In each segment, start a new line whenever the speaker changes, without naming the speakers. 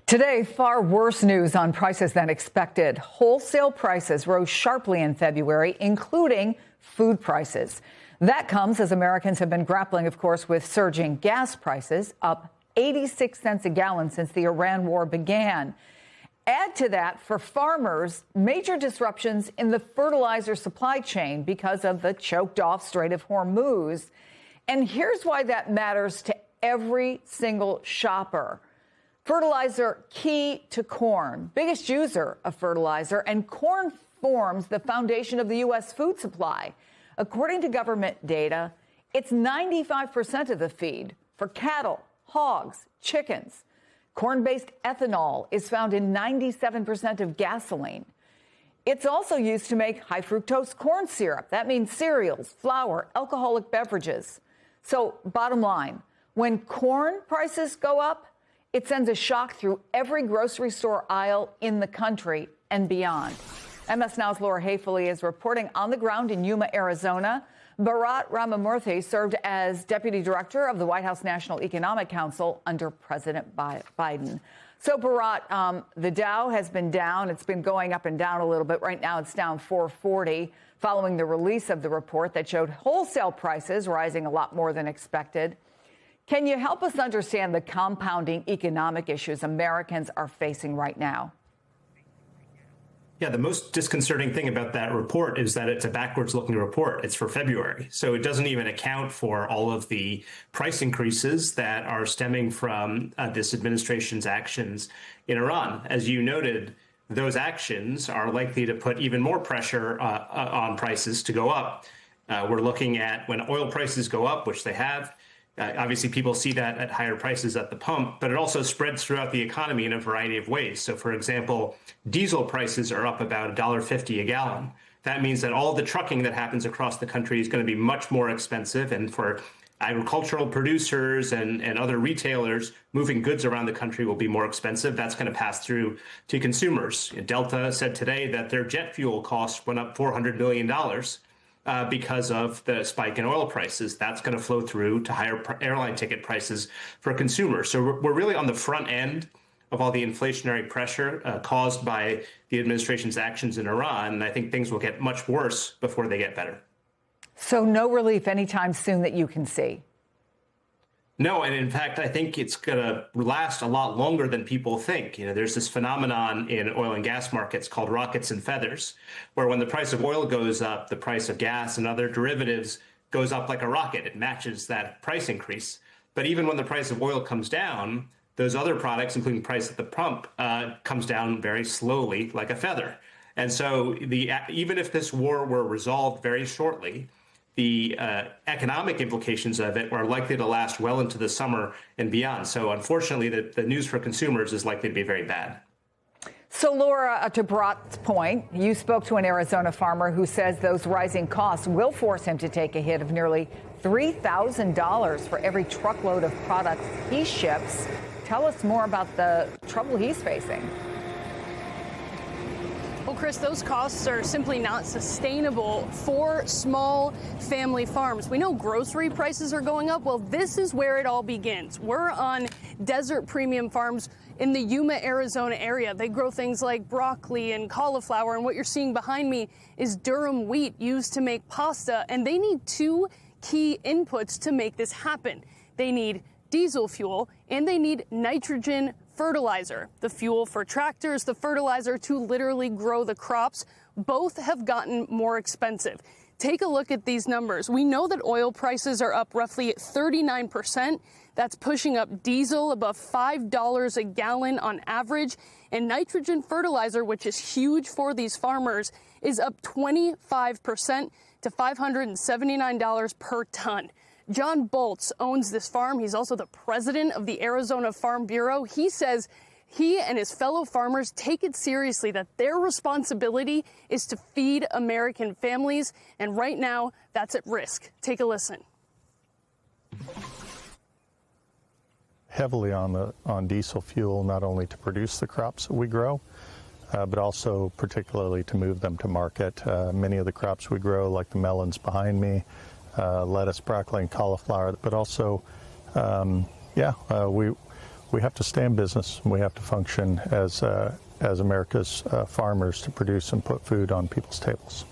Today, far worse news on prices than expected. Wholesale prices rose sharply in February, including food prices. That comes as Americans have been grappling, of course, with surging gas prices, up 86 cents a gallon since the Iran war began. Add to that, for farmers, major disruptions in the fertilizer supply chain because of the choked-off Strait of Hormuz. And here's why that matters to every single shopper. Fertilizer key to corn, biggest user of fertilizer, and corn forms the foundation of the U.S. food supply. According to government data, it's 95% of the feed for cattle, hogs, chickens. Corn-based ethanol is found in 97% of gasoline. It's also used to make high fructose corn syrup. That means cereals, flour, alcoholic beverages. So bottom line, when corn prices go up, it sends a shock through every grocery store aisle in the country and beyond. MS Now's Laura Haefele is reporting on the ground in Yuma, Arizona. Bharat Ramamurthy served as deputy director of the White House National Economic Council under President Biden. So, Bharat, the Dow has been down. It's been going up and down a little bit. Right now, it's down 440 following the release of the report that showed wholesale prices rising a lot more than expected. Can you help us understand the compounding economic issues Americans are facing right now?
Yeah, the most disconcerting thing about that report is that it's a backwards-looking report. It's for February, so it doesn't even account for all of the price increases that are stemming from this administration's actions in Iran. As you noted, those actions are likely to put even more pressure on prices to go up. We're looking at when oil prices go up, which they have. Obviously, people see that at higher prices at the pump, but it also spreads throughout the economy in a variety of ways. So, for example, diesel prices are up about $1.50 a gallon. That means that all the trucking that happens across the country is going to be much more expensive. And for agricultural producers and other retailers, moving goods around the country will be more expensive. That's going to pass through to consumers. Delta said today that their jet fuel costs went up $400 million. Because of the spike in oil prices. That's going to flow through to higher airline ticket prices for consumers. So we're really on the front end of all the inflationary pressure caused by the administration's actions in Iran. And I think things will get much worse before they get better.
So no relief anytime soon that you can see?
No, and in fact, I think it's going to last a lot longer than people think. You know, there's this phenomenon in oil and gas markets called rockets and feathers, where when the price of oil goes up, the price of gas and other derivatives goes up like a rocket. It matches that price increase. But even when the price of oil comes down, those other products, including price at the pump, comes down very slowly like a feather. And so even if this war were resolved very shortly, the economic implications of it are likely to last well into the summer and beyond. So unfortunately, the news for consumers is likely to be very bad.
So, Laura, to Bharat's point, you spoke to an Arizona farmer who says those rising costs will force him to take a hit of nearly $3,000 for every truckload of products he ships. Tell us more about the trouble he's facing.
Well, Chris, those costs are simply not sustainable for small family farms. We know grocery prices are going up. Well, this is where it all begins. We're on Desert Premium Farms in the Yuma, Arizona area. They grow things like broccoli and cauliflower. And what you're seeing behind me is durum wheat used to make pasta. And they need two key inputs to make this happen. They need diesel fuel and they need nitrogen fertilizer, the fuel for tractors, the fertilizer to literally grow the crops. Both have gotten more expensive. Take a look at these numbers. We know that oil prices are up roughly 39%. That's pushing up diesel above $5 a gallon on average. And nitrogen fertilizer, which is huge for these farmers, is up 25% to $579 per ton. John Boltz owns this farm. He's also the president of the Arizona Farm Bureau. He says he and his fellow farmers take it seriously that their responsibility is to feed American families. And right now, that's at risk. Take a listen.
Heavily on diesel fuel, not only to produce the crops that we grow, but also particularly to move them to market. Many of the crops we grow, like the melons behind me, lettuce, broccoli, and cauliflower, but also, we have to stay in business. We have to function as America's farmers to produce and put food on people's tables.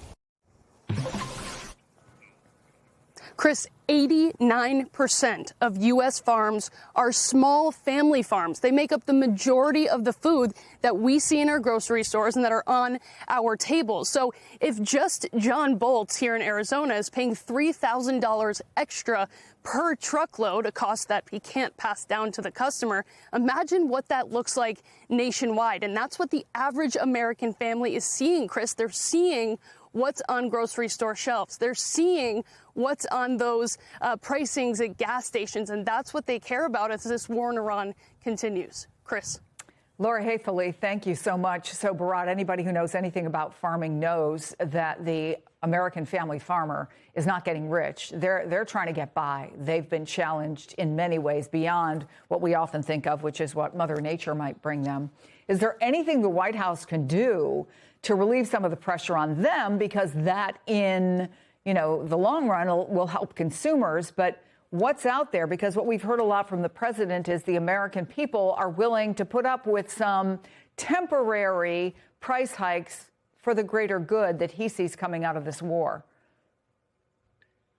Chris, 89% of U.S. farms are small family farms. They make up the majority of the food that we see in our grocery stores and that are on our tables. So if just John Bolts here in Arizona is paying $3,000 extra per truckload, a cost that he can't pass down to the customer, imagine what that looks like nationwide. And that's what the average American family is seeing, Chris. They're seeing what's on grocery store shelves. They're seeing what's on those pricings at gas stations, and that's what they care about as this war in Iran continues. Chris.
Laura Haithily, thank you so much. So, Bharat, anybody who knows anything about farming knows that the American family farmer is not getting rich. They're trying to get by. They've been challenged in many ways beyond what we often think of, which is what Mother Nature might bring them. Is there anything the White House can do to relieve some of the pressure on them, because that in the long run will help consumers? But what's out there? Because what we've heard a lot from the president is the American people are willing to put up with some temporary price hikes for the greater good that he sees coming out of this war.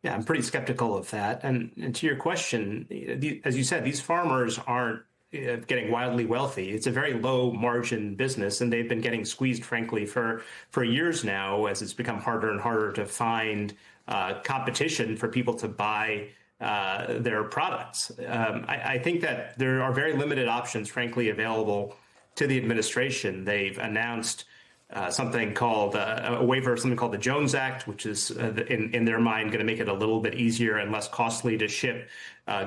Yeah, I'm pretty skeptical of that. And to your question, as you said, these farmers aren't getting wildly wealthy. It's a very low margin business, and they've been getting squeezed, frankly, for years now, as it's become harder and harder to find competition for people to buy their products. I think that there are very limited options, frankly, available to the administration. They've announced something called a waiver of something called the Jones Act, which is in their mind going to make it a little bit easier and less costly to ship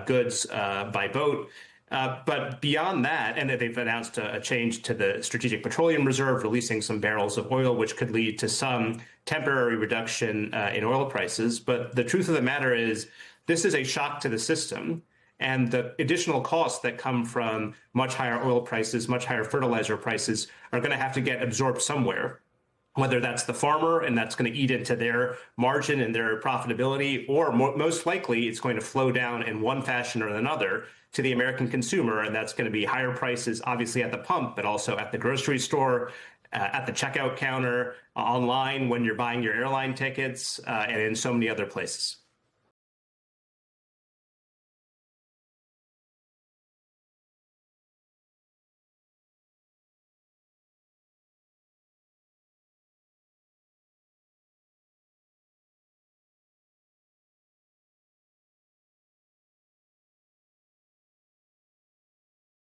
goods by boat. But beyond that, and they've announced a change to the Strategic Petroleum Reserve, releasing some barrels of oil, which could lead to some temporary reduction in oil prices. But the truth of the matter is, this is a shock to the system. And the additional costs that come from much higher oil prices, much higher fertilizer prices, are going to have to get absorbed somewhere, whether that's the farmer, and that's going to eat into their margin and their profitability, or most likely it's going to flow down in one fashion or another to the American consumer. And that's going to be higher prices, obviously at the pump, but also at the grocery store, at the checkout counter, online when you're buying your airline tickets, and in so many other places.